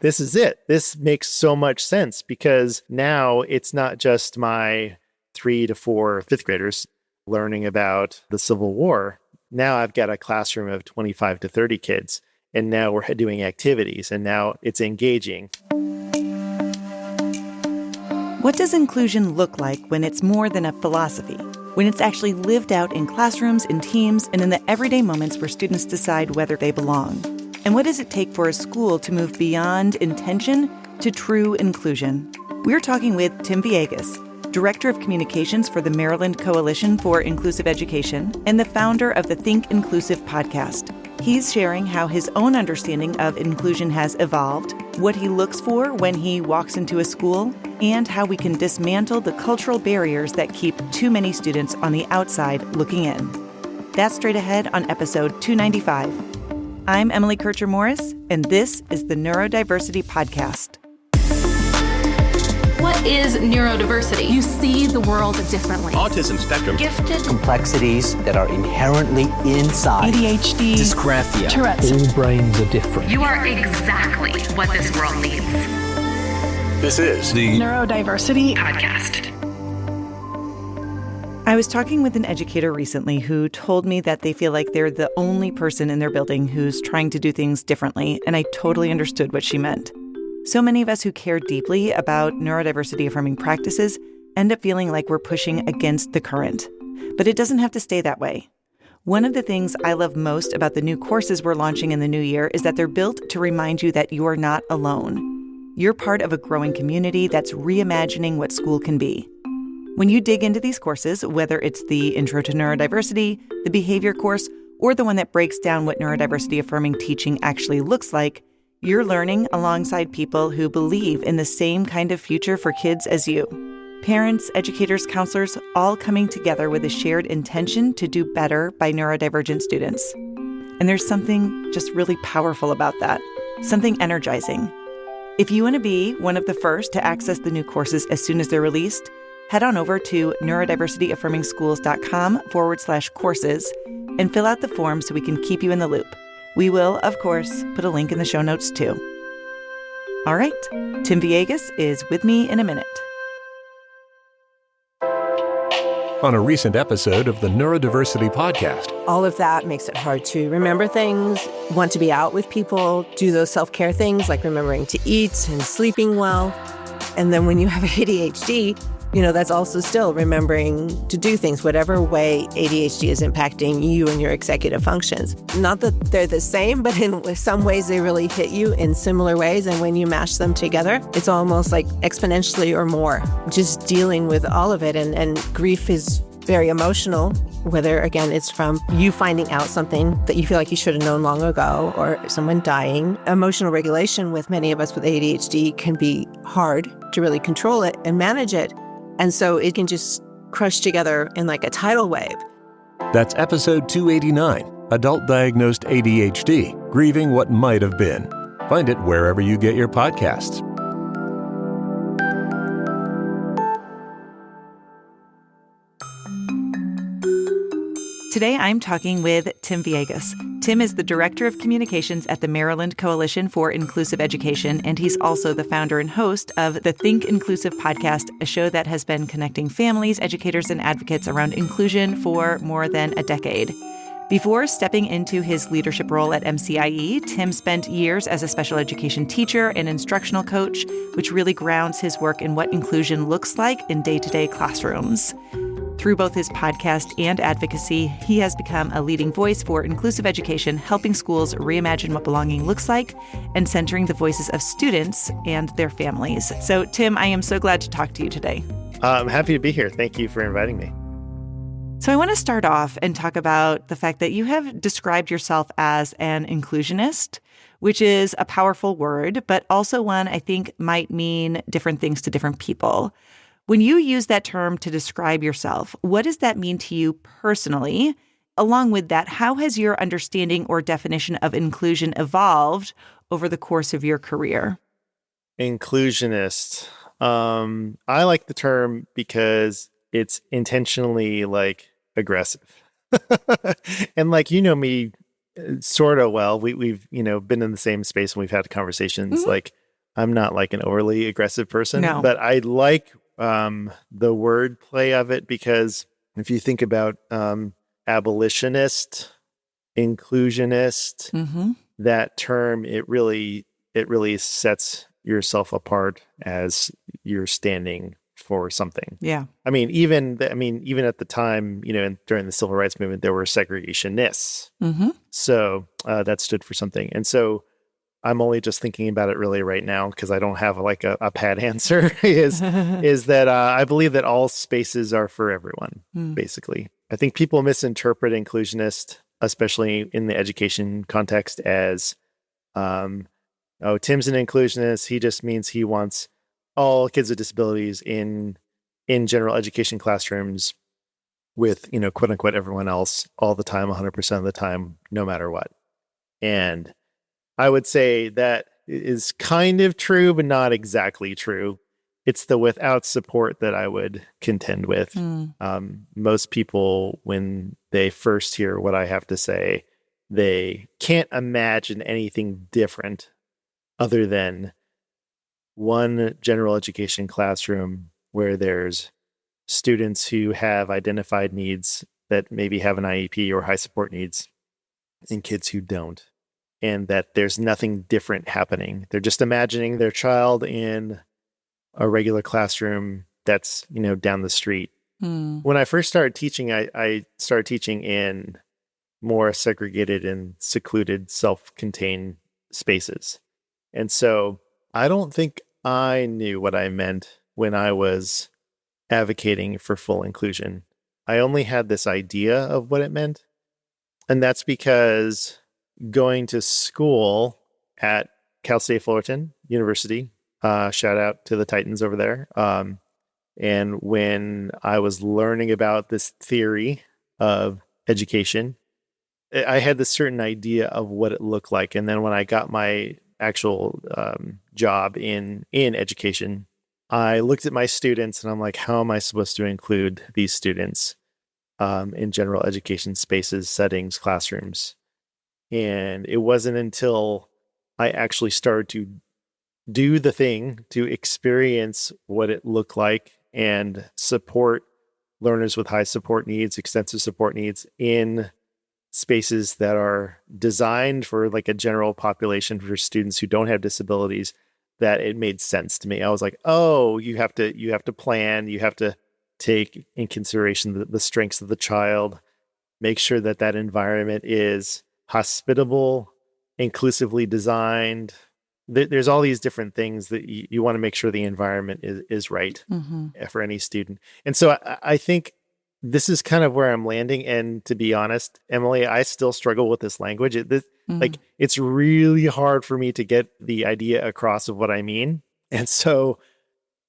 this is it. This makes so much sense because now it's not just my 3 to 4 fifth graders learning about the Civil War. Now I've got a classroom of 25 to 30 kids, and now we're doing activities, and now it's engaging. What does inclusion look like when it's more than a philosophy? When it's actually lived out in classrooms, in teams, and in the everyday moments where students decide whether they belong? And what does it take for a school to move beyond intention to true inclusion? We're talking with Tim Villegas, Director of Communications for the Maryland Coalition for Inclusive Education and the founder of the Think Inclusive podcast. He's sharing how his own understanding of inclusion has evolved, what he looks for when he walks into a school, and how we can dismantle the cultural barriers that keep too many students on the outside looking in. That's straight ahead on episode 295. I'm Emily Kircher-Morris, and this is the Neurodiversity podcast. What is neurodiversity? You see the world differently. Autism spectrum. Gifted. Complexities that are inherently inside. ADHD. Dysgraphia. Tourette's. All brains are different. You are exactly what this world needs. This is the Neurodiversity podcast. I was talking with an educator recently who told me that they feel like they're the only person in their building who's trying to do things differently, and I totally understood what she meant. So many of us who care deeply about neurodiversity-affirming practices end up feeling like we're pushing against the current. But it doesn't have to stay that way. One of the things I love most about the new courses we're launching in the new year is that they're built to remind you that you're not alone. You're part of a growing community that's reimagining what school can be. When you dig into these courses, whether it's the Intro to Neurodiversity, the Behavior course, or the one that breaks down what neurodiversity-affirming teaching actually looks like, you're learning alongside people who believe in the same kind of future for kids as you. Parents, educators, counselors, all coming together with a shared intention to do better by neurodivergent students. And there's something just really powerful about that, something energizing. If you want to be one of the first to access the new courses as soon as they're released, head on over to neurodiversityaffirmingschools.com/courses and fill out the form so we can keep you in the loop. We will, of course, put a link in the show notes, too. All right, Tim Villegas is with me in a minute. On a recent episode of the Neurodiversity podcast. All of that makes it hard to remember things, want to be out with people, do those self-care things like remembering to eat and sleeping well. And then when you have ADHD, that's also still remembering to do things, whatever way ADHD is impacting you and your executive functions. Not that they're the same, but in some ways they really hit you in similar ways. And when you mash them together, it's almost like exponentially or more, just dealing with all of it. And grief is very emotional, whether, again, it's from you finding out something that you feel like you should have known long ago or someone dying. Emotional regulation with many of us with ADHD can be hard to really control it and manage it. And so it can just crush together in like a tidal wave. That's episode 289, Adult Diagnosed ADHD, Grieving What Might Have Been. Find it wherever you get your podcasts. Today, I'm talking with Tim Villegas. Tim is the Director of Communications at the Maryland Coalition for Inclusive Education, and he's also the founder and host of the Think Inclusive podcast, a show that has been connecting families, educators, and advocates around inclusion for more than a decade. Before stepping into his leadership role at MCIE, Tim spent years as a special education teacher and instructional coach, which really grounds his work in what inclusion looks like in day-to-day classrooms. Through both his podcast and advocacy, he has become a leading voice for inclusive education, helping schools reimagine what belonging looks like and centering the voices of students and their families. So, Tim, I am so glad to talk to you today. I'm happy to be here. Thank you for inviting me. So I want to start off and talk about the fact that you have described yourself as an inclusionist, which is a powerful word, but also one I think might mean different things to different people. When you use that term to describe yourself, what does that mean to you personally? Along with that, how has your understanding or definition of inclusion evolved over the course of your career? Inclusionist. I like the term because it's intentionally aggressive. And me sort of well. We've been in the same space and we've had conversations. Mm-hmm. I'm not like an overly aggressive person, No. but I like the word play of it, because if you think about abolitionist, inclusionist, that term, it really sets yourself apart as you're standing for something. Yeah. Even at the time, during the civil rights movement, there were segregationists. So that stood for something. And so I'm only just thinking about it really right now because I don't have like a pat answer is that I believe that all spaces are for everyone, basically. I think people misinterpret inclusionist, especially in the education context, as, Tim's an inclusionist. He just means he wants all kids with disabilities in general education classrooms with, quote unquote, everyone else all the time, 100% of the time, no matter what. And I would say that is kind of true, but not exactly true. It's the without support that I would contend with. Most people, when they first hear what I have to say, they can't imagine anything different other than one general education classroom where there's students who have identified needs that maybe have an IEP or high support needs, and kids who don't. And that there's nothing different happening. They're just imagining their child in a regular classroom that's, down the street. When I first started teaching, I started teaching in more segregated and secluded, self-contained spaces. And so I don't think I knew what I meant when I was advocating for full inclusion. I only had this idea of what it meant. And that's because going to school at Cal State Fullerton University, shout out to the Titans over there. And when I was learning about this theory of education, I had this certain idea of what it looked like. And then when I got my actual job in education, I looked at my students and I'm like, how am I supposed to include these students in general education spaces, settings, classrooms? And it wasn't until I actually started to do the thing, to experience what it looked like and support learners with high support needs, extensive support needs in spaces that are designed for like a general population for students who don't have disabilities, that it made sense to me. I was like, oh, you have to plan, you have to take in consideration the strengths of the child, make sure that that environment is hospitable, inclusively designed. There's all these different things that you want to make sure the environment is right for any student. And so I think this is kind of where I'm landing. And to be honest, Emily, I still struggle with this language. Like, it's really hard for me to get the idea across of what I mean. And so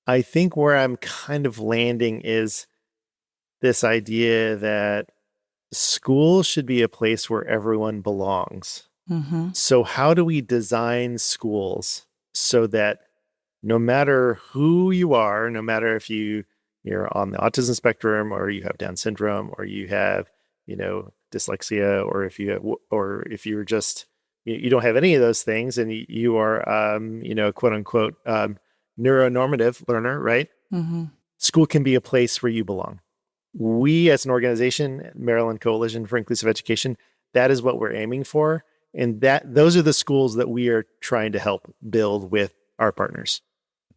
I think where I'm kind of landing is this idea that school should be a place where everyone belongs. So how do we design schools so that no matter who you are, no matter if you're on the autism spectrum, or you have Down syndrome, or you have, dyslexia, or if you're just, you don't have any of those things, and you are, quote unquote, neuronormative learner, right? School can be a place where you belong. We, as an organization, Maryland Coalition for Inclusive Education, that is what we're aiming for. And those are the schools that we are trying to help build with our partners.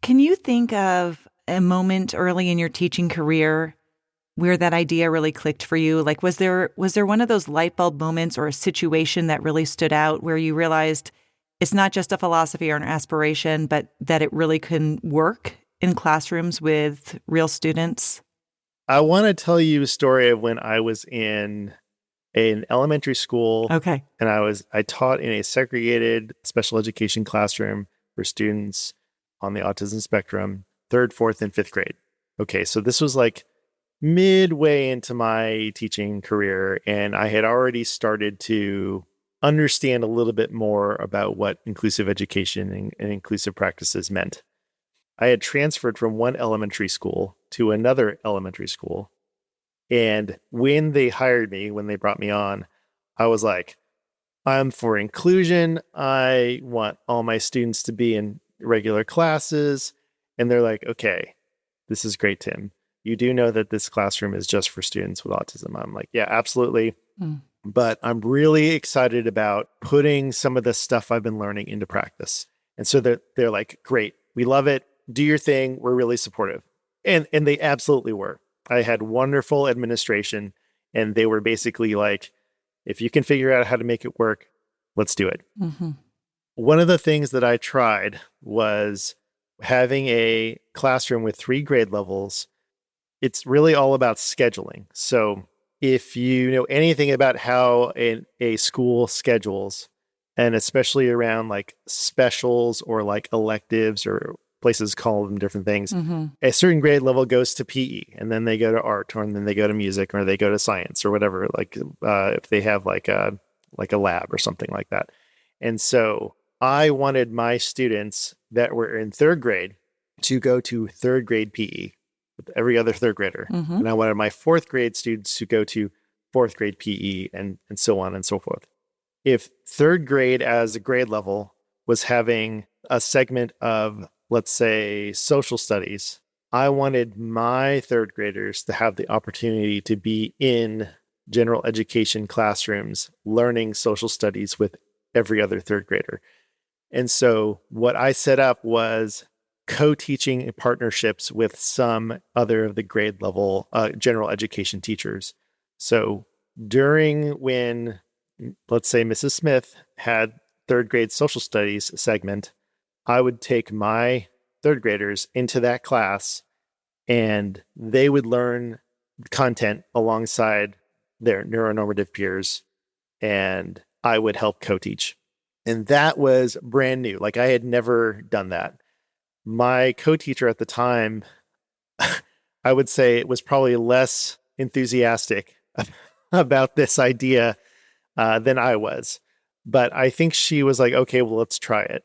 Can you think of a moment early in your teaching career where that idea really clicked for you? Like, was there one of those light bulb moments or a situation that really stood out where you realized it's not just a philosophy or an aspiration, but that it really can work in classrooms with real students? I want to tell you a story of when I was in an elementary school. Okay. And I taught in a segregated special education classroom for students on the autism spectrum, 3rd, 4th, and 5th grade. Okay. So this was like midway into my teaching career, and I had already started to understand a little bit more about what inclusive education and inclusive practices meant. I had transferred from one elementary school to another elementary school. And when they hired me, when they brought me on, I was like, I'm for inclusion. I want all my students to be in regular classes. And they're like, okay, this is great, Tim. You do know that this classroom is just for students with autism. I'm like, yeah, absolutely. But I'm really excited about putting some of the stuff I've been learning into practice. And so they're like, great, we love it. Do your thing. We're really supportive. And they absolutely were. I had wonderful administration, and they were basically like, if you can figure out how to make it work, let's do it. One of the things that I tried was having a classroom with 3 grade levels. It's really all about scheduling. So if you know anything about how a school schedules, and especially around like specials or like electives, or places call them different things, a certain grade level goes to PE, and then they go to art, or then they go to music, or they go to science, or whatever, like if they have like a lab or something like that. And so I wanted my students that were in 3rd grade to go to 3rd grade PE with every other 3rd grader. And I wanted my 4th grade students to go to 4th grade PE, and so on and so forth. If 3rd grade as a grade level was having a segment of, let's say, social studies, I wanted my 3rd graders to have the opportunity to be in general education classrooms learning social studies with every other 3rd grader. And so what I set up was co-teaching partnerships with some other of the grade level general education teachers. So during when, let's say, Mrs. Smith had 3rd grade social studies segment, I would take my 3rd graders into that class, and they would learn content alongside their neuronormative peers, and I would help co-teach. And that was brand new. Like, I had never done that. My co-teacher at the time, I would say, it was probably less enthusiastic about this idea than I was. But I think she was like, okay, well, let's try it.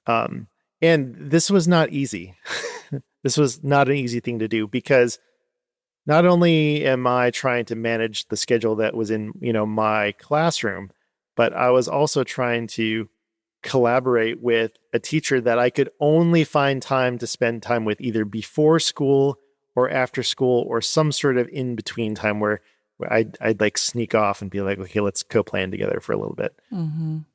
And this was not easy. This was not an easy thing to do, because not only am I trying to manage the schedule that was in, my classroom, but I was also trying to collaborate with a teacher that I could only find time to spend time with either before school or after school, or some sort of in-between time where I'd like sneak off and be like, okay, let's co-plan together for a little bit.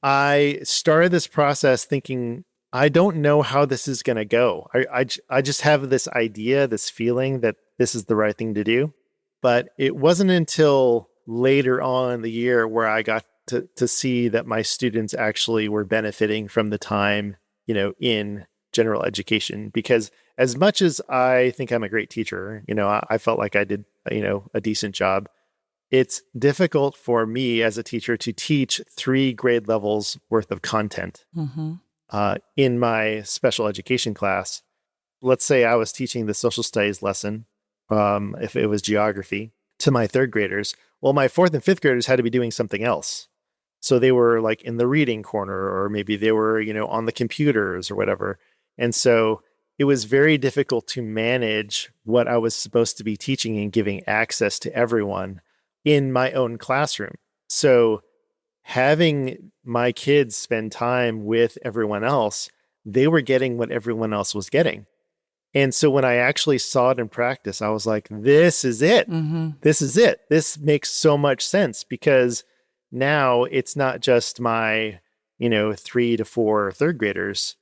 I started this process thinking, I don't know how this is going to go. I just have this idea, this feeling that this is the right thing to do. But it wasn't until later on in the year where I got to see that my students actually were benefiting from the time, in general education. Because as much as I think I'm a great teacher, I felt like I did, a decent job. It's difficult for me as a teacher to teach 3 grade levels worth of content. In my special education class. Let's say I was teaching the social studies lesson, if it was geography, to my 3rd graders. Well, my 4th and 5th graders had to be doing something else. So they were like in the reading corner, or maybe they were, on the computers or whatever. And so it was very difficult to manage what I was supposed to be teaching and giving access to everyone in my own classroom. So having my kids spend time with everyone else, they were getting what everyone else was getting. And so when I actually saw it in practice, I was like, this is it. This is it. This makes so much sense, because now it's not just my, 3 to 4 3rd graders,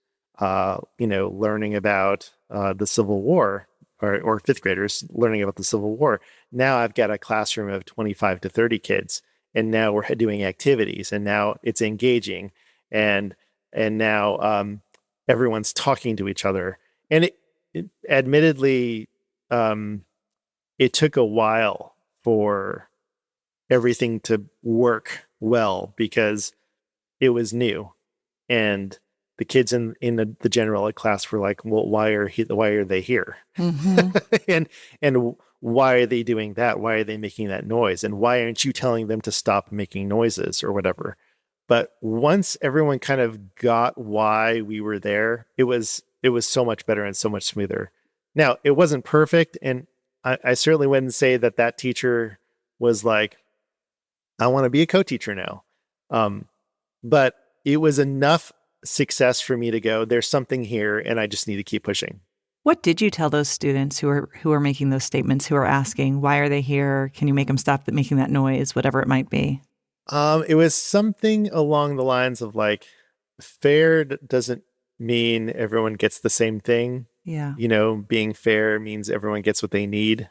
learning about the Civil War, or 5th graders learning about the Civil War. Now I've got a classroom of 25 to 30 kids. And now we're doing activities, and now it's engaging, and now everyone's talking to each other. And it admittedly, it took a while for everything to work well, because it was new, and the kids in the general ed class were like, "Well, why are they here? and why are they doing that? Why are they making that noise? And why aren't you telling them to stop making noises or whatever?" But once everyone kind of got why we were there, it was so much better and so much smoother. Now, it wasn't perfect, and I certainly wouldn't say that teacher was like, I want to be a co-teacher now. But it was enough success for me to go, there's something here and I just need to keep pushing. What did you tell those students who are making those statements, who are asking, why are they here? Can you make them stop making that noise, whatever it might be? It was something along the lines of like, fair doesn't mean everyone gets the same thing. Yeah. Being fair means everyone gets what they need.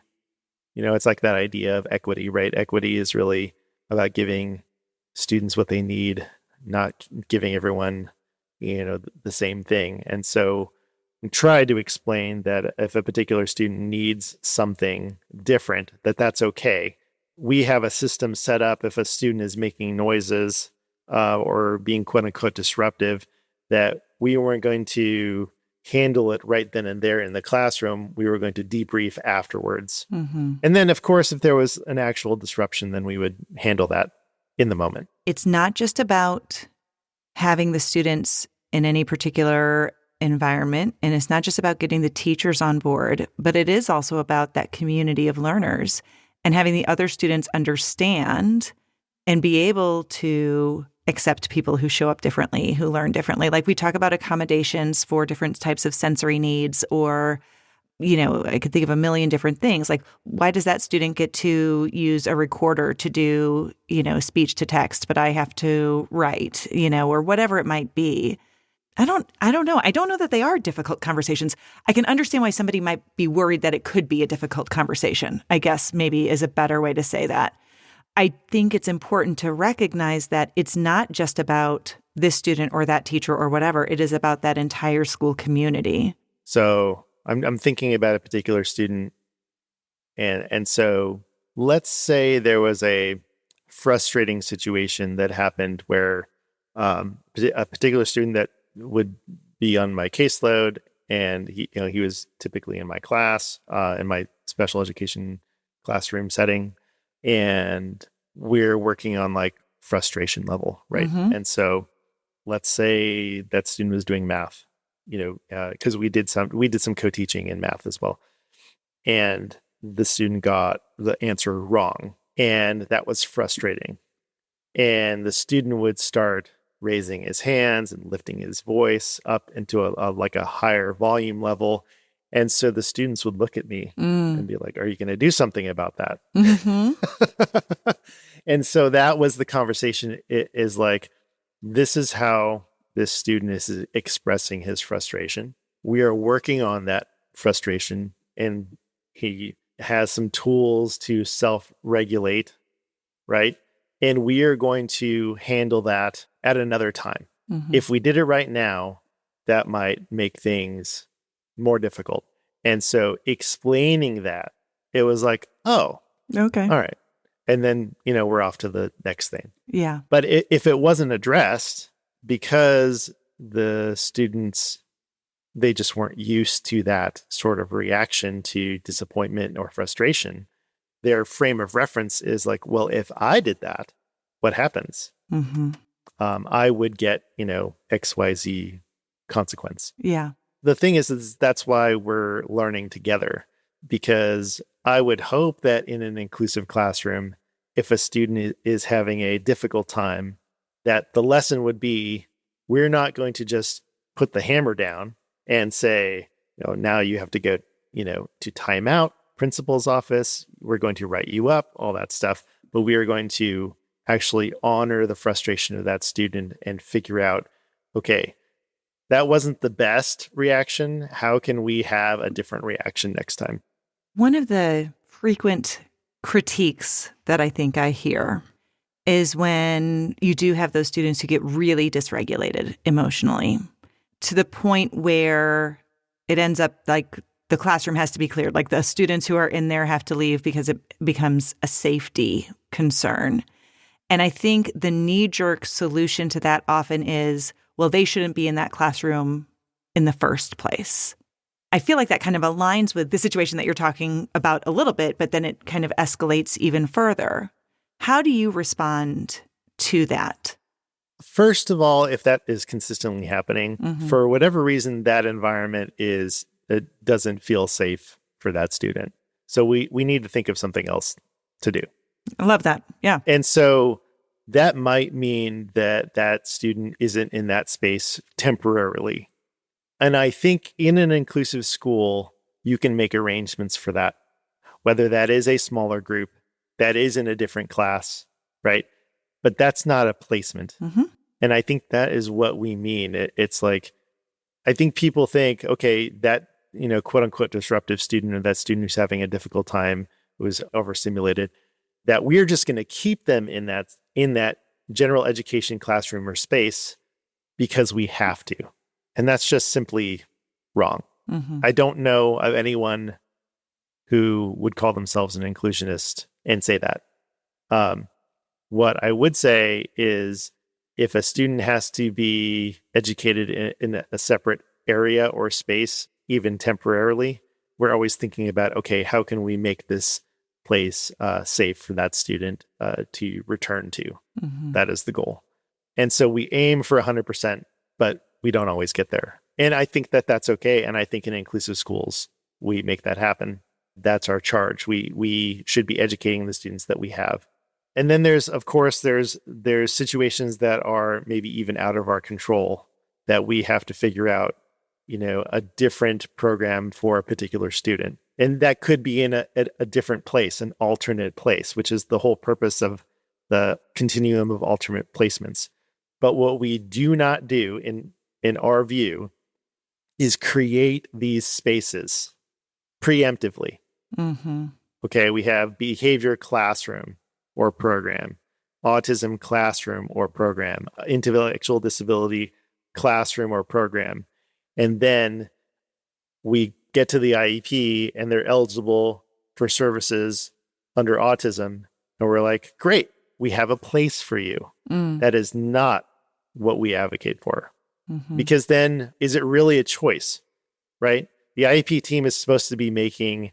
It's like that idea of equity, right? Equity is really about giving students what they need, not giving everyone, the same thing. And so we try to explain that if a particular student needs something different, that's okay. We have a system set up if a student is making noises or being quote unquote disruptive, that we weren't going to handle it right then and there in the classroom. We were going to debrief afterwards. Mm-hmm. And then, of course, if there was an actual disruption, then we would handle that in the moment. It's not just about having the students in any particular environment, and it's not just about getting the teachers on board, but it is also about that community of learners and having the other students understand and be able to accept people who show up differently, who learn differently. Like we talk about accommodations for different types of sensory needs, or, I could think of a million different things. Like, why does that student get to use a recorder to do, speech to text, but I have to write, or whatever it might be. I don't know. I don't know that they are difficult conversations. I can understand why somebody might be worried that it could be a difficult conversation, I guess maybe is a better way to say that. I think it's important to recognize that it's not just about this student or that teacher or whatever. It is about that entire school community. So I'm thinking about a particular student. And so let's say there was a frustrating situation that happened where a particular student that would be on my caseload, and he was typically in my class, in my special education classroom setting, and we're working on like frustration level, right? Mm-hmm. And so let's say that student was doing math, because we did some co-teaching in math as well, and the student got the answer wrong, and that was frustrating, and the student would start raising his hands and lifting his voice up into a higher volume level. And so the students would look at me and be like, are you going to do something about that? Mm-hmm. And so that was the conversation. It is like, this is how this student is expressing his frustration. We are working on that frustration, and he has some tools to self-regulate, right? And we are going to handle that at another time. Mm-hmm. If we did it right now, that might make things more difficult. And so explaining that, it was like, oh, okay. All right. And then, we're off to the next thing. Yeah. But if it wasn't addressed, because the students, they just weren't used to that sort of reaction to disappointment or frustration, their frame of reference is like, well, if I did that, what happens? Mm-hmm. I would get, XYZ consequence. Yeah. The thing is that's why we're learning together, because I would hope that in an inclusive classroom, if a student is having a difficult time, that the lesson would be, we're not going to just put the hammer down and say, now you have to go, to timeout, principal's office, we're going to write you up, all that stuff. But we are going to actually honor the frustration of that student and figure out, okay, that wasn't the best reaction. How can we have a different reaction next time? One of the frequent critiques that I think I hear is when you do have those students who get really dysregulated emotionally, to the point where it ends up like the classroom has to be cleared. Like the students who are in there have to leave because it becomes a safety concern. And I think the knee-jerk solution to that often is, well, they shouldn't be in that classroom in the first place. I feel like that kind of aligns with the situation that you're talking about a little bit, but then it kind of escalates even further. How do you respond to that? First of all, if that is consistently happening, for whatever reason, that environment it doesn't feel safe for that student. So we need to think of something else to do. I love that. Yeah. And so that might mean that that student isn't in that space temporarily. And I think in an inclusive school, you can make arrangements for that, whether that is a smaller group, that is in a different class, right? But that's not a placement. And I think that is what we mean. It's like, I think people think, okay, that, quote unquote disruptive student, or that student who's having a difficult time, who's overstimulated, that we're just going to keep them in that general education classroom or space because we have to. And that's just simply wrong. I don't know of anyone who would call themselves an inclusionist and say that. What I would say is, if a student has to be educated in a separate area or space, even temporarily, we're always thinking about, okay, how can we make this place safe for that student to return to? That is the goal. And so we aim for 100%, but we don't always get there. And I think that that's okay. And I think in inclusive schools, we make that happen. That's our charge. We should be educating the students that we have. And then there's situations that are maybe even out of our control that we have to figure out, a different program for a particular student. And that could be in a different place, an alternate place, which is the whole purpose of the continuum of alternate placements. But what we do not do in our view is create these spaces preemptively. Okay, we have behavior classroom or program, autism classroom or program, intellectual disability classroom or program. And then we get to the IEP and they're eligible for services under autism. And we're like, great, we have a place for you. That is not what we advocate for. Because then, is it really a choice, right? The IEP team is supposed to be making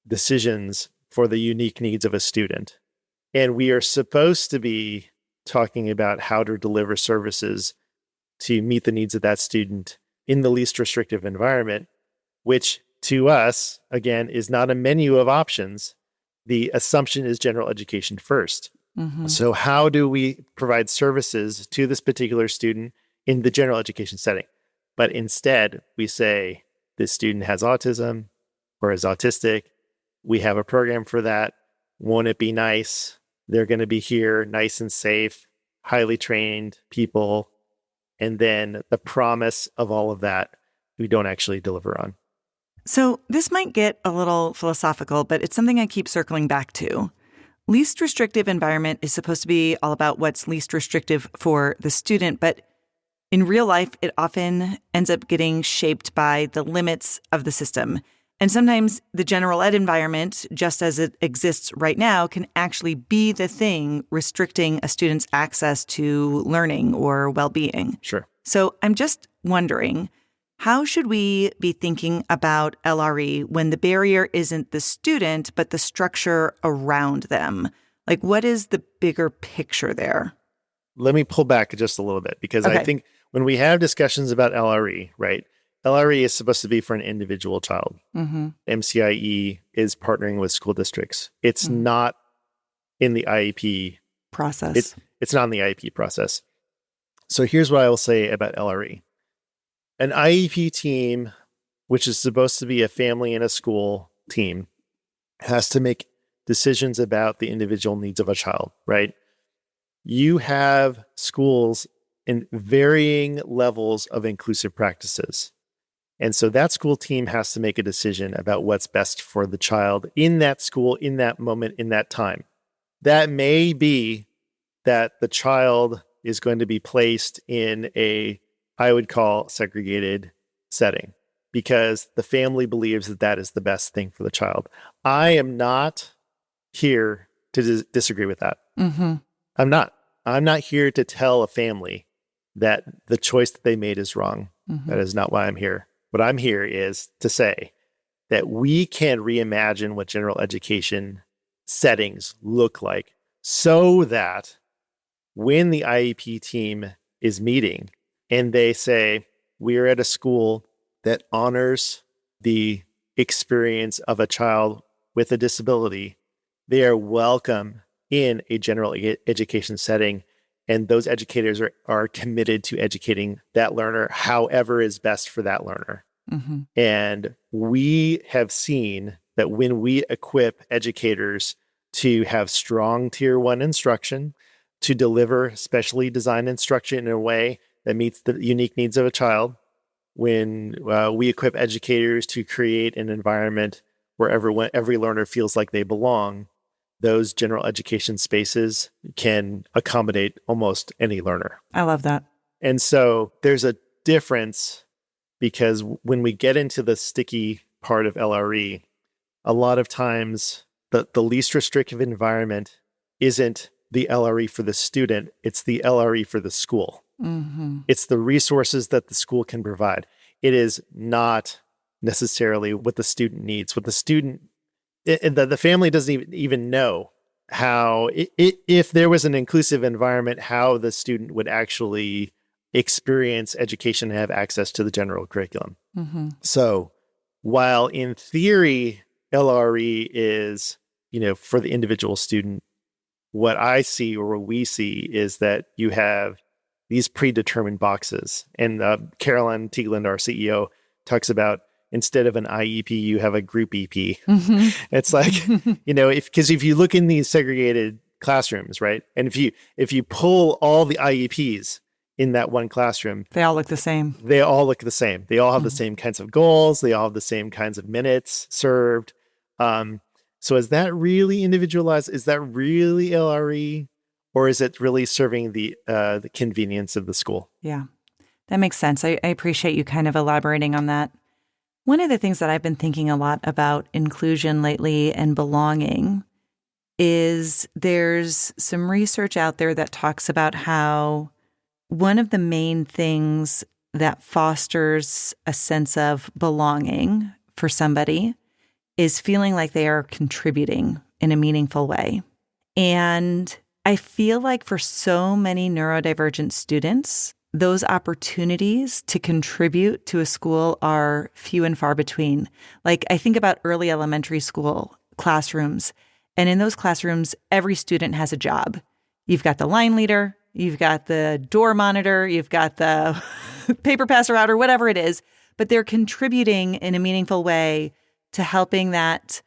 decisions for the unique needs of a student. And we are supposed to be talking about how to deliver services to meet the needs of that student in the least restrictive environment, which to us, again, is not a menu of options. The assumption is general education first. So how do we provide services to this particular student in the general education setting? But instead, we say, this student has autism or is autistic. We have a program for that. Won't it be nice? They're going to be here, nice and safe, highly trained people. And then the promise of all of that, we don't actually deliver on. So this might get a little philosophical, but it's something I keep circling back to. Least restrictive environment is supposed to be all about what's least restrictive for the student, but in real life, it often ends up getting shaped by the limits of the system. And sometimes the general ed environment, just as it exists right now, can actually be the thing restricting a student's access to learning or well-being. Sure. So I'm just wondering, how should we be thinking about LRE when the barrier isn't the student, but the structure around them? Like, what is the bigger picture there? Let me pull back just a little bit, because Okay. I think when we have discussions about LRE, right, LRE is supposed to be for an individual child. MCIE is partnering with school districts. It's not in the IEP Process. It's not in the IEP process. So here's what I will say about LRE. An IEP team, which is supposed to be a family and a school team, has to make decisions about the individual needs of a child, right? You have schools in varying levels of inclusive practices. And so that school team has to make a decision about what's best for the child in that school, in that moment, in that time. That may be that the child is going to be placed in a, I would call, segregated setting, because the family believes that that is the best thing for the child. I am not here to disagree with that. I'm not here to tell a family that the choice that they made is wrong. That is not why I'm here. What I'm here is to say that we can reimagine what general education settings look like, so that when the IEP team is meeting and they say, we're at a school that honors the experience of a child with a disability, they are welcome in a general education setting, And those educators are committed to educating that learner however is best for that learner. Mm-hmm. And we have seen that when we equip educators to have strong tier 1 instruction, to deliver specially designed instruction in a way that meets the unique needs of a child, when we equip educators to create an environment where every learner feels like they belong, those general education spaces can accommodate almost any learner. I love that. And so there's a difference, because when we get into the sticky part of LRE, a lot of times the least restrictive environment isn't the LRE for the student, it's the LRE for the school. Mm-hmm. It's the resources that the school can provide. It is not necessarily what the student needs. What the student, the family doesn't even know how, if there was an inclusive environment, how the student would actually experience education and have access to the general curriculum. Mm-hmm. So while in theory, LRE is, for the individual student, what I see or what we see is that you have these predetermined boxes. And Carolyn Teagland, our CEO, talks about, instead of an IEP, you have a group EP. Mm-hmm. It's like, because if you look in these segregated classrooms, right? And if you pull all the IEPs in that one classroom, they all look the same. They all look the same. They all have the same kinds of goals. They all have the same kinds of minutes served. So is that really individualized? Is that really LRE? Or is it really serving the convenience of the school? Yeah, that makes sense. I appreciate you kind of elaborating on that. One of the things that I've been thinking a lot about inclusion lately and belonging is there's some research out there that talks about how one of the main things that fosters a sense of belonging for somebody is feeling like they are contributing in a meaningful way. And I feel like for so many neurodivergent students, those opportunities to contribute to a school are few and far between. Like, I think about early elementary school classrooms, and in those classrooms, every student has a job. You've got the line leader, you've got the door monitor, you've got the paper passer out, or whatever it is, but they're contributing in a meaningful way to helping that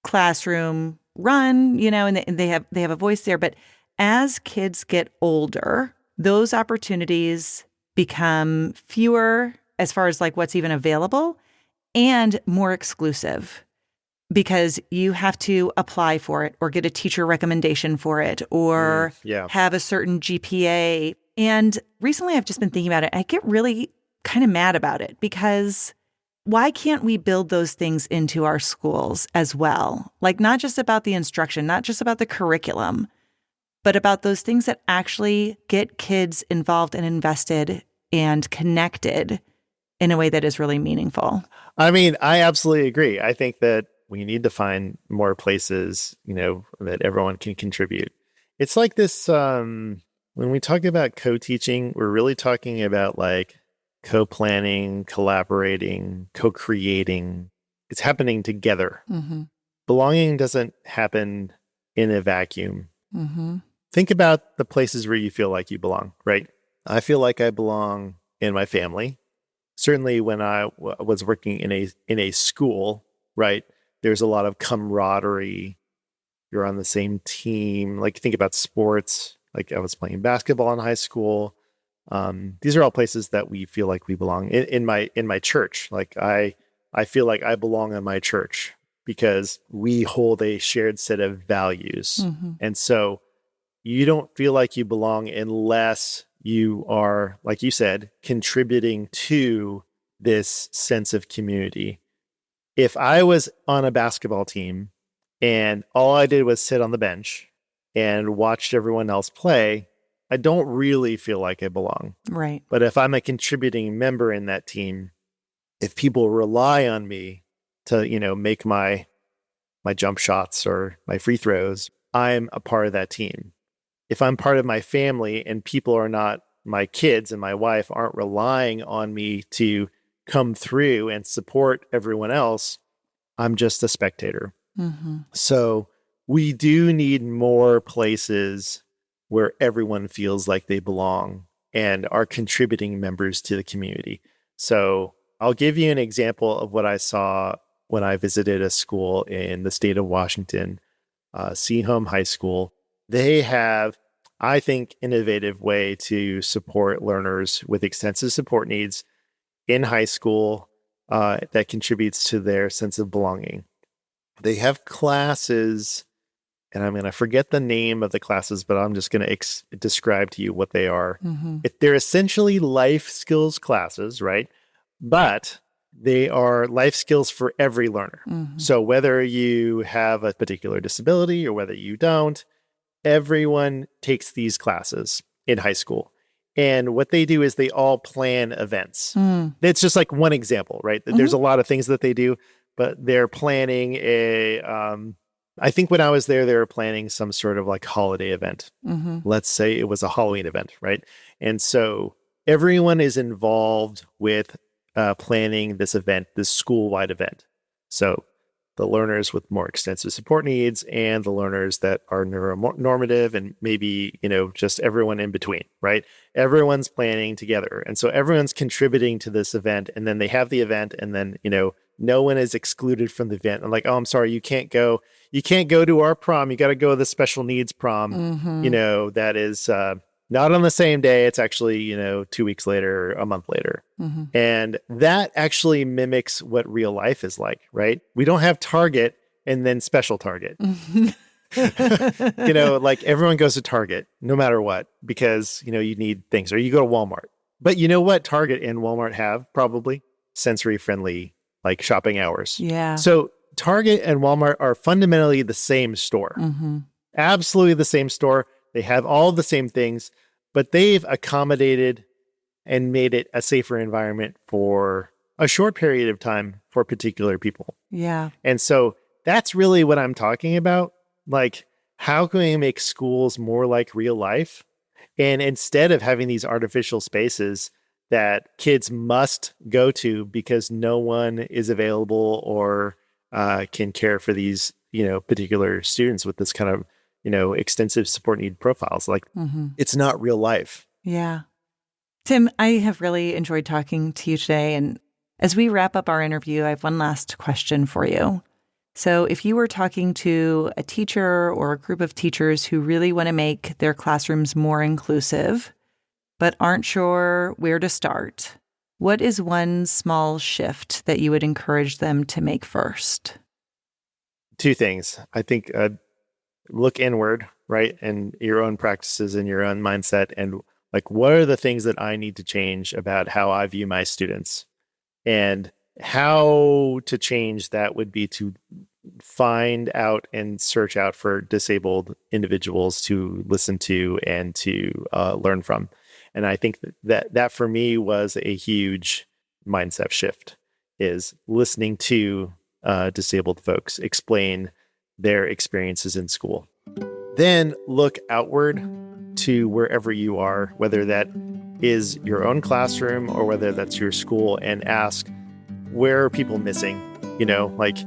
classroom run, and they have a voice there. But as kids get older, those opportunities become fewer as far as like what's even available, and more exclusive, because you have to apply for it or get a teacher recommendation for it or have a certain GPA. And recently I've just been thinking about it. I get really kind of mad about it, because why can't we build those things into our schools as well? Like, not just about the instruction, not just about the curriculum, but about those things that actually get kids involved and invested and connected in a way that is really meaningful. I mean, I absolutely agree. I think that we need to find more places, that everyone can contribute. It's like this, when we talk about co-teaching, we're really talking about like co-planning, collaborating, co-creating. It's happening together. Mm-hmm. Belonging doesn't happen in a vacuum. Mm-hmm. Think about the places where you feel like you belong, right? I feel like I belong in my family. Certainly when I was working in a school, right? There's a lot of camaraderie. You're on the same team. Like, think about sports. Like, I was playing basketball in high school. These are all places that we feel like we belong. In my church, like I feel like I belong in my church because we hold a shared set of values. Mm-hmm. And so you don't feel like you belong unless you are, like you said, contributing to this sense of community. If I was on a basketball team and all I did was sit on the bench and watched everyone else play, I don't really feel like I belong. Right. But if I'm a contributing member in that team, if people rely on me to, make my jump shots or my free throws, I'm a part of that team. If I'm part of my family and people are not, my kids and my wife aren't relying on me to come through and support everyone else, I'm just a spectator. Mm-hmm. So we do need more places where everyone feels like they belong and are contributing members to the community. So I'll give you an example of what I saw when I visited a school in the state of Washington, Seahome High School. They have, I think, innovative way to support learners with extensive support needs in high school that contributes to their sense of belonging. They have classes, and I'm going to forget the name of the classes, but I'm just going to describe to you what they are. They're essentially life skills classes, right? But they are life skills for every learner. So whether you have a particular disability or whether you don't, everyone takes these classes in high school. And what they do is they all plan events. It's just like one example, right? There's a lot of things that they do, but they're planning I think when I was there, they were planning some sort of like holiday event. Let's say it was a Halloween event, right? And so everyone is involved with planning this event, this school-wide event. So the learners with more extensive support needs and the learners that are neuronormative and maybe, just everyone in between, right? Everyone's planning together. And so everyone's contributing to this event. And then they have the event and then, no one is excluded from the event. I'm like, oh, I'm sorry, you can't go to our prom. You got to go to the special needs prom, that is not on the same day. It's actually, 2 weeks later, a month later. And that actually mimics what real life is like, right? We don't have Target and then special Target. Like everyone goes to Target no matter what, because, you need things, or you go to Walmart. But you know what Target and Walmart have? Probably sensory friendly, like shopping hours. Yeah. So Target and Walmart are fundamentally the same store. Absolutely the same store. They have all the same things, but they've accommodated and made it a safer environment for a short period of time for particular people. Yeah. And so that's really what I'm talking about. Like, how can we make schools more like real life? And instead of having these artificial spaces that kids must go to because no one is available or can care for these, particular students with this kind of, extensive support need profiles. Like, it's not real life. Yeah. Tim, I have really enjoyed talking to you today. And as we wrap up our interview, I have one last question for you. So if you were talking to a teacher or a group of teachers who really want to make their classrooms more inclusive, but aren't sure where to start, what is one small shift that you would encourage them to make first? Two things. I think look inward, right? And your own practices and your own mindset. And like, what are the things that I need to change about how I view my students? And how to change that would be to find out and search out for disabled individuals to listen to and to learn from. And I think that for me was a huge mindset shift, is listening to disabled folks explain their experiences in school. Then look outward to wherever you are, whether that is your own classroom or whether that's your school, and ask, where are people missing? Like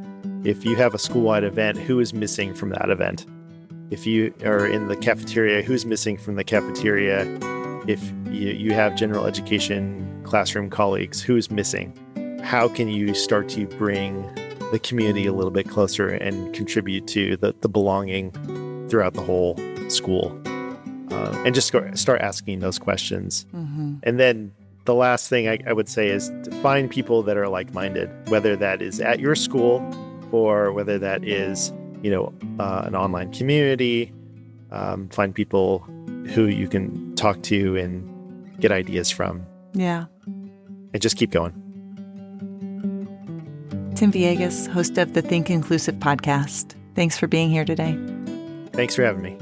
if you have a school-wide event, who is missing from that event? If you are in the cafeteria, who's missing from the cafeteria? If you have general education classroom colleagues, who's missing? How can you start to bring the community a little bit closer and contribute to the belonging throughout the whole school? And just start asking those questions. And then the last thing I would say is to find people that are like-minded, whether that is at your school or whether that is, an online community. Find people who you can talk to and get ideas from. Yeah. And just keep going. Tim Villegas, host of the Think Inclusive podcast. Thanks for being here today. Thanks for having me.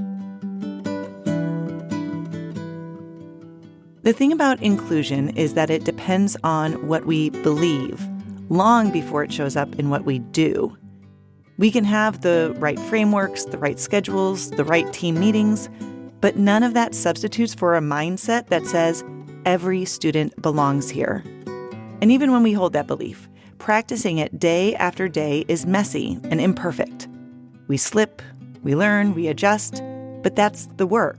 The thing about inclusion is that it depends on what we believe long before it shows up in what we do. We can have the right frameworks, the right schedules, the right team meetings, but none of that substitutes for a mindset that says every student belongs here. And even when we hold that belief, practicing it day after day is messy and imperfect. We slip, we learn, we adjust, but that's the work.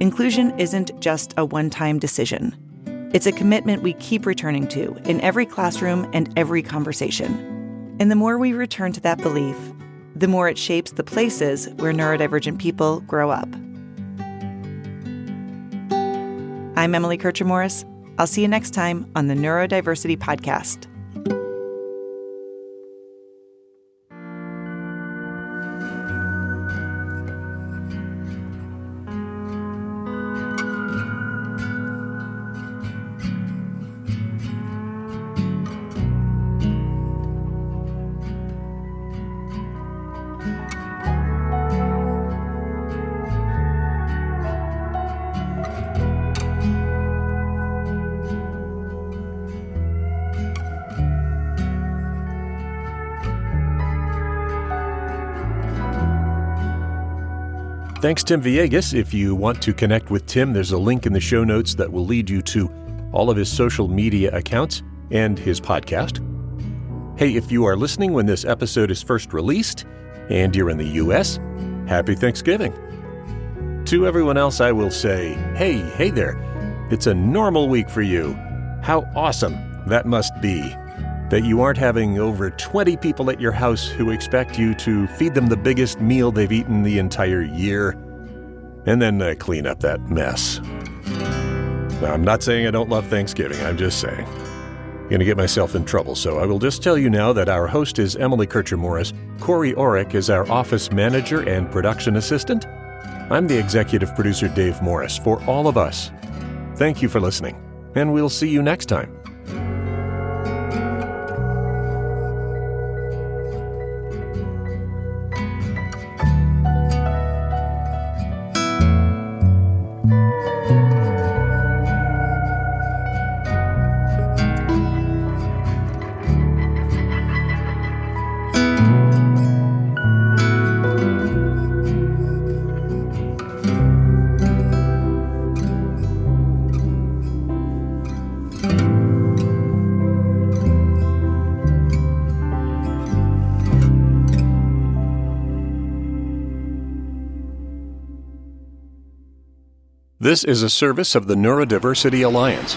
Inclusion isn't just a one-time decision. It's a commitment we keep returning to in every classroom and every conversation. And the more we return to that belief, the more it shapes the places where neurodivergent people grow up. I'm Emily Kircher-Morris. I'll see you next time on the Neurodiversity Podcast. Thanks, Tim Villegas. If you want to connect with Tim, there's a link in the show notes that will lead you to all of his social media accounts and his podcast. Hey, if you are listening when this episode is first released and you're in the U.S., happy Thanksgiving. To everyone else, I will say, hey there. It's a normal week for you. How awesome that must be that you aren't having over 20 people at your house who expect you to feed them the biggest meal they've eaten the entire year, and then clean up that mess. Now, I'm not saying I don't love Thanksgiving, I'm just saying. I'm going to get myself in trouble, so I will just tell you now that our host is Emily Kircher-Morris. Corey Orrick is our office manager and production assistant. I'm the executive producer, Dave Morris. For all of us, thank you for listening, and we'll see you next time. This is a service of the Neurodiversity Alliance,